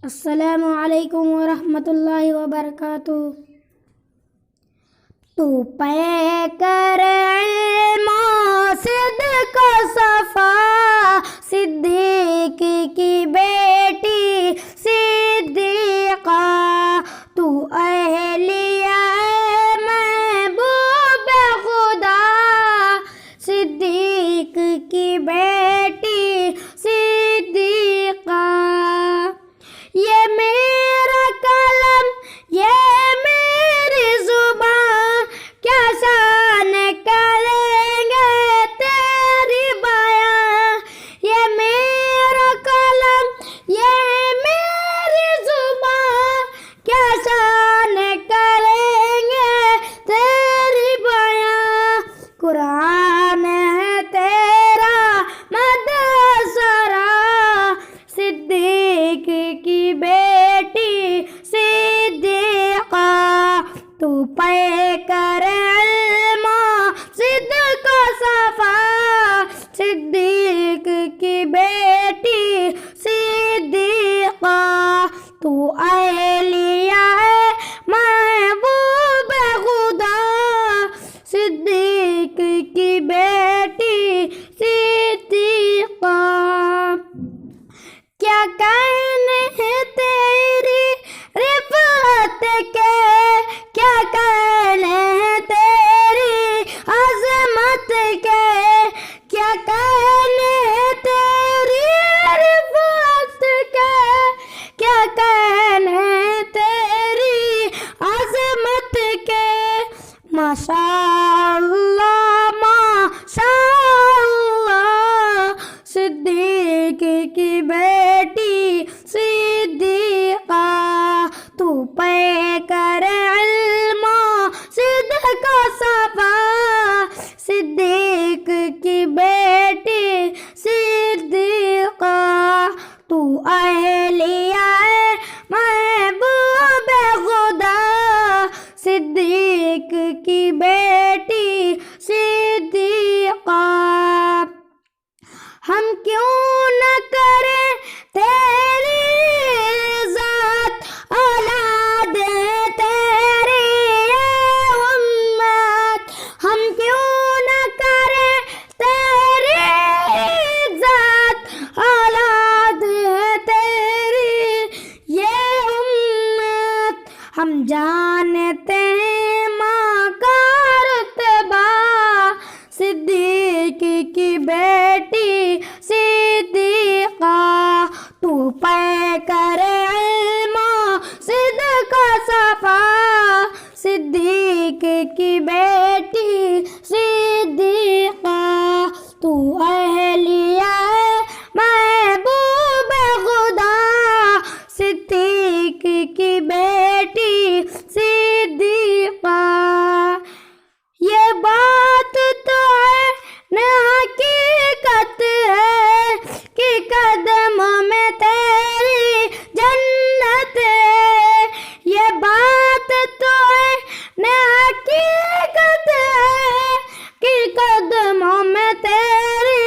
अस्सलामु अलैकुम वरहमतुल्लाहि वबरकातुह। तू पे कर इल्म सिद्क़ सफ़ा, सिद्दीक़ की बेटी सिद्दीक़ा। तू अहलिया महबूब खुदा, सिद्दीक़ की बेटी सिद्दीक़ा। ये मेरा कलम, ये मेरी जुबान, क्या शान करेंगे तेरी बयां। ये मेरा कलम, ये मेरी जुबान, क्या शान करेंगे तेरी बयां। कुरान है तेरा मदरसा, सिद्दीक़ की बेटी सिद्दीक़ा। तू पे कर इल्म सिद्क़ सफ़ा, सिद्दीक़ की बेटी सिद्दीक़ा। तू अहलिया महबूब खुदा, सिद्दीक़ की बेटी सिद्दीक़ा। क्या कहने हैं तेरी रिफ़अत के, क्या कहने हैं तेरी अज़मत के। क्या कहने हैं तेरी रिफ़अत के, क्या कहने हैं तेरी अज़मत के। माशाअल्लाह माशाअल्लाह, सिद्दीक़ की बेटी सिद्दीक़ा। तू पे कर इल्म सिद्क़ सफ़ा, सिद्दीक़ की बेटी सिद्दीक़ा। तू अहलिया महबूब खुदा, सिद्दीक़ की बेटी सिद्दीक़ा। हम क्यों न करें तेरी इज़्ज़त, औलाद है तेरी ये उम्मत। हम क्यों न करें तेरी इज़्ज़त, औलाद है तेरी ये उम्मत। हम जानते हैं माँ का रुतबा, सिद्दीक़ की बेटी सिद्दीक़ा। तू पे कर इल्म सिद्क़ सफ़ा, सिद्दीक़ की बेटी सिद्दीक़ा। तू अहलिया महबूब खुदा, सिद्दीक़ की बेटी सिद्दीक़ा। ये बात तो है न हकीकत है कि कदमों में तेरी जन्नत है। ये बात तो है न हकीकत है कि कदमों में तेरी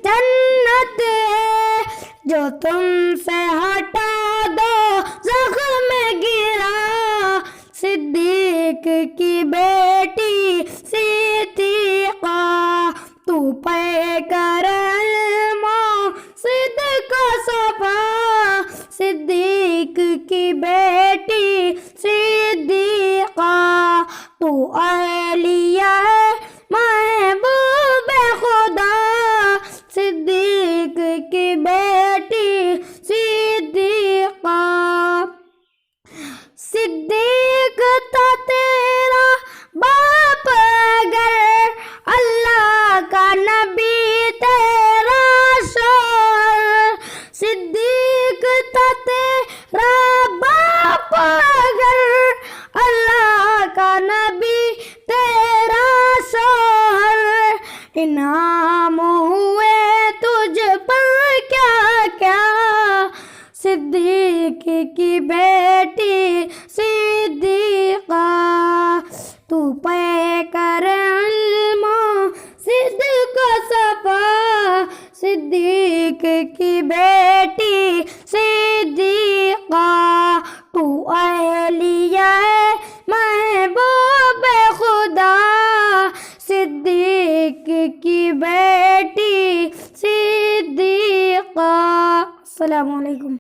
जन्नत है। जो तुमसे हटा दो ज़ख्म गिरा, सिद्दीक़ की बेटी सिद्दीक़ा। तू पे कर इल्म सिद्क़ सफ़ा, सिद्दीक़ की बेटी सिद्दीक़ा। तू अहलिया महबूब खुदा, सिद्दीक़ की बेटी सिद्दीक़ा। सिद्दीक़ था तेरा बाप अगर, अल्लाह का नबी तेरा शौहर। सिद्दीक़ था तेरा बाप अगर, अल्लाह का नबी तेरा शौहर। इनाम हुए तुझ पर क्या क्या, सिद्दीक़ की बेटी सिद्दीक़ा। तू पे कर इल्म सिद्क़ सफ़ा, सिद्दीक़ की बेटी सिद्दीक़ा। सिद्दीक की बेटी सिद्दीक़ा। अस्सलामु अलैकुम।